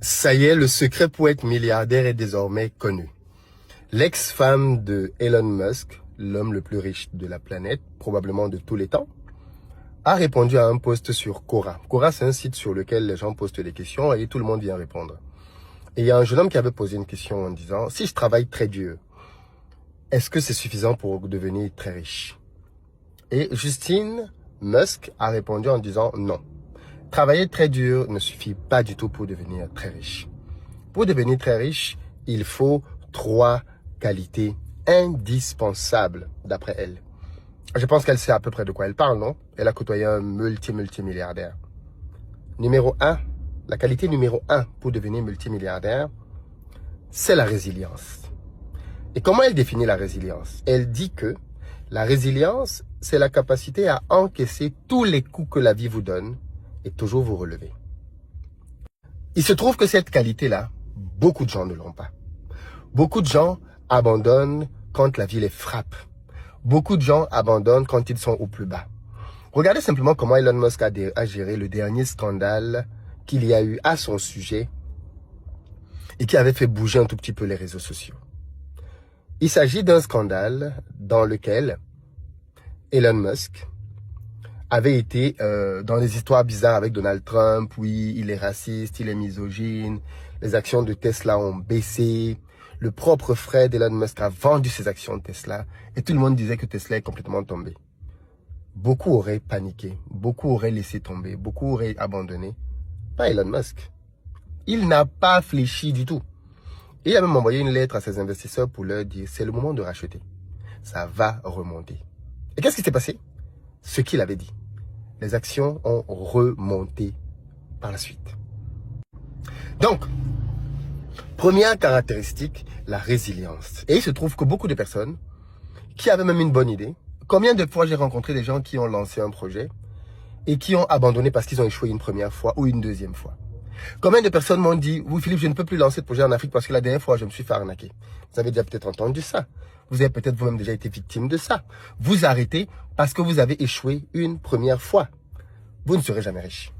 Ça y est, le secret pour être milliardaire est désormais connu. L'ex-femme de Elon Musk, l'homme le plus riche de la planète, probablement de tous les temps, a répondu à un post sur Quora. Quora, c'est un site sur lequel les gens postent des questions et tout le monde vient répondre. Et il y a un jeune homme qui avait posé une question en disant « Si je travaille très dur, est-ce que c'est suffisant pour devenir très riche ?» Et Justine Musk a répondu en disant « Non. Travailler très dur ne suffit pas du tout pour devenir très riche. Pour devenir très riche, il faut 3 qualités indispensables d'après elle. » Je pense qu'elle sait à peu près de quoi elle parle, non? Elle a côtoyé un multimilliardaire. Numéro 1, la qualité numéro 1 pour devenir multimilliardaire, c'est la résilience. Et comment elle définit la résilience? Elle dit que la résilience, c'est la capacité à encaisser tous les coups que la vie vous donne et toujours vous relever. Il se trouve que cette qualité-là, beaucoup de gens ne l'ont pas. Beaucoup de gens abandonnent quand la vie les frappe. Beaucoup de gens abandonnent quand ils sont au plus bas. Regardez simplement comment Elon Musk a géré le dernier scandale qu'il y a eu à son sujet et qui avait fait bouger un tout petit peu les réseaux sociaux. Il s'agit d'un scandale dans lequel Elon Musk avait été dans des histoires bizarres avec Donald Trump. Oui, il est raciste, il est misogyne, les actions de Tesla ont baissé. Le propre frère d'Elon Musk a vendu ses actions de Tesla et tout le monde disait que Tesla est complètement tombé. Beaucoup auraient paniqué, beaucoup auraient laissé tomber, beaucoup auraient abandonné. Pas Elon Musk. Il n'a pas fléchi du tout. Il a même envoyé une lettre à ses investisseurs pour leur dire c'est le moment de racheter. Ça va remonter. Et qu'est-ce qui s'est passé? Ce qu'il avait dit. Les actions ont remonté par la suite. Donc, première caractéristique, la résilience. Et il se trouve que beaucoup de personnes qui avaient même une bonne idée, combien de fois j'ai rencontré des gens qui ont lancé un projet et qui ont abandonné parce qu'ils ont échoué une première fois ou une deuxième fois. Combien de personnes m'ont dit, oui Philippe, je ne peux plus lancer de projet en Afrique parce que la dernière fois, je me suis fait arnaquer. Vous avez déjà peut-être entendu ça. Vous avez peut-être vous-même déjà été victime de ça. Vous arrêtez parce que vous avez échoué une première fois. Vous ne serez jamais riche.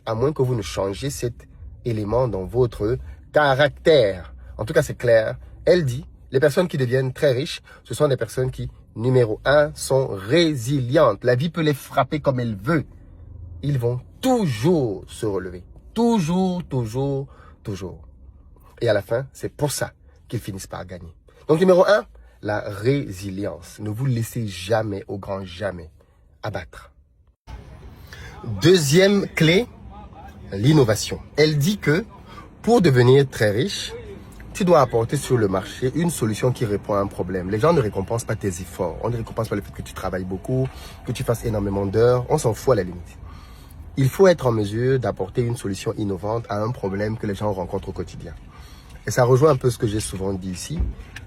À moins que vous ne changiez cet élément dans votre caractère. En tout cas, c'est clair. Elle dit, les personnes qui deviennent très riches, ce sont des personnes qui, numéro 1, sont résilientes. La vie peut les frapper comme elle veut. Ils vont toujours se relever. Toujours, toujours, toujours. Et à la fin, c'est pour ça qu'ils finissent par gagner. Donc, numéro 1, la résilience. Ne vous laissez jamais, au grand jamais, abattre. Deuxième clé, l'innovation. Elle dit que pour devenir très riche, tu dois apporter sur le marché une solution qui répond à un problème. Les gens ne récompensent pas tes efforts. On ne récompense pas le fait que tu travailles beaucoup, que tu fasses énormément d'heures. On s'en fout à la limite. Il faut être en mesure d'apporter une solution innovante à un problème que les gens rencontrent au quotidien. Et ça rejoint un peu ce que j'ai souvent dit ici.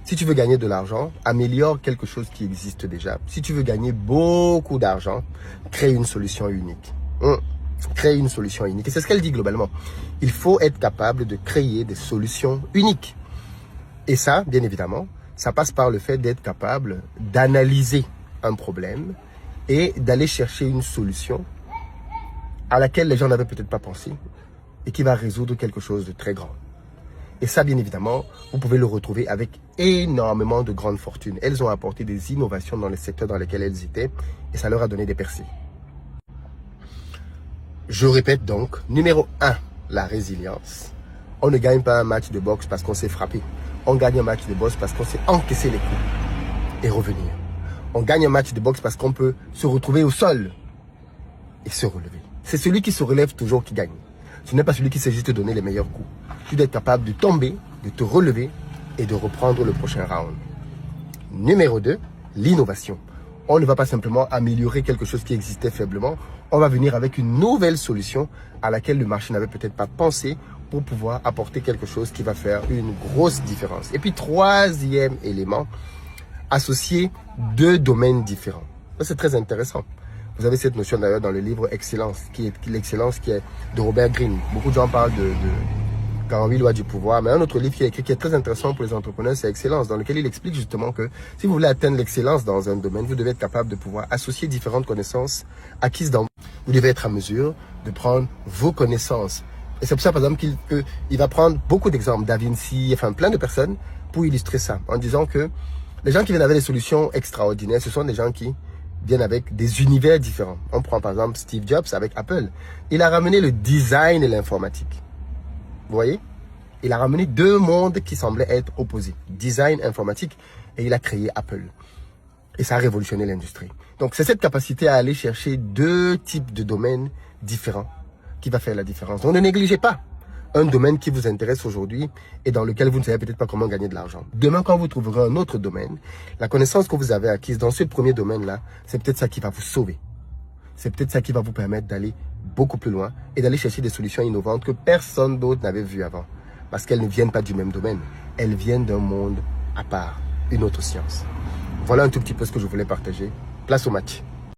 Si tu veux gagner de l'argent, améliore quelque chose qui existe déjà. Si tu veux gagner beaucoup d'argent, crée une solution unique. Crée une solution unique. Et c'est ce qu'elle dit globalement. Il faut être capable de créer des solutions uniques. Et ça, bien évidemment, ça passe par le fait d'être capable d'analyser un problème et d'aller chercher une solution à laquelle les gens n'avaient peut-être pas pensé et qui va résoudre quelque chose de très grand. Et ça, bien évidemment, vous pouvez le retrouver avec énormément de grandes fortunes. Elles ont apporté des innovations dans les secteurs dans lesquels elles étaient et ça leur a donné des percées. Je répète donc, numéro 1, la résilience. On ne gagne pas un match de boxe parce qu'on s'est frappé. On gagne un match de boxe parce qu'on s'est encaissé les coups et revenir. On gagne un match de boxe parce qu'on peut se retrouver au sol et se relever. C'est celui qui se relève toujours qui gagne. Ce n'est pas celui qui sait juste donner les meilleurs coups. Tu dois être capable de tomber, de te relever et de reprendre le prochain round. Numéro 2, l'innovation. On ne va pas simplement améliorer quelque chose qui existait faiblement. On va venir avec une nouvelle solution à laquelle le marché n'avait peut-être pas pensé pour pouvoir apporter quelque chose qui va faire une grosse différence. Et puis, troisième élément, associer 2 domaines différents. Ça, c'est très intéressant. Vous avez cette notion d'ailleurs dans le livre Excellence, l'excellence qui est de Robert Greene. Beaucoup de gens parlent de 48 lois du pouvoir, mais un autre livre qui est écrit qui est très intéressant pour les entrepreneurs, c'est Excellence, dans lequel il explique justement que si vous voulez atteindre l'excellence dans un domaine, vous devez être capable de pouvoir associer différentes connaissances acquises dans. Vous devez être à mesure de prendre vos connaissances Et c'est pour ça, par exemple, qu'il va prendre beaucoup d'exemples, Da Vinci, enfin plein de personnes, pour illustrer ça, en disant que les gens qui viennent avec des solutions extraordinaires, ce sont des gens qui viennent avec des univers différents. On prend par exemple Steve Jobs avec Apple. Il a ramené le design et l'informatique. Vous voyez? Il a ramené deux mondes qui semblaient être opposés, design, informatique, et il a créé Apple. Et ça a révolutionné l'industrie. Donc c'est cette capacité à aller chercher deux types de domaines différents qui va faire la différence. Donc ne négligez pas un domaine qui vous intéresse aujourd'hui et dans lequel vous ne savez peut-être pas comment gagner de l'argent. Demain, quand vous trouverez un autre domaine, la connaissance que vous avez acquise dans ce premier domaine-là, c'est peut-être ça qui va vous sauver. C'est peut-être ça qui va vous permettre d'aller beaucoup plus loin et d'aller chercher des solutions innovantes que personne d'autre n'avait vues avant. Parce qu'elles ne viennent pas du même domaine. Elles viennent d'un monde à part, une autre science. Voilà un tout petit peu ce que je voulais partager. Place au match.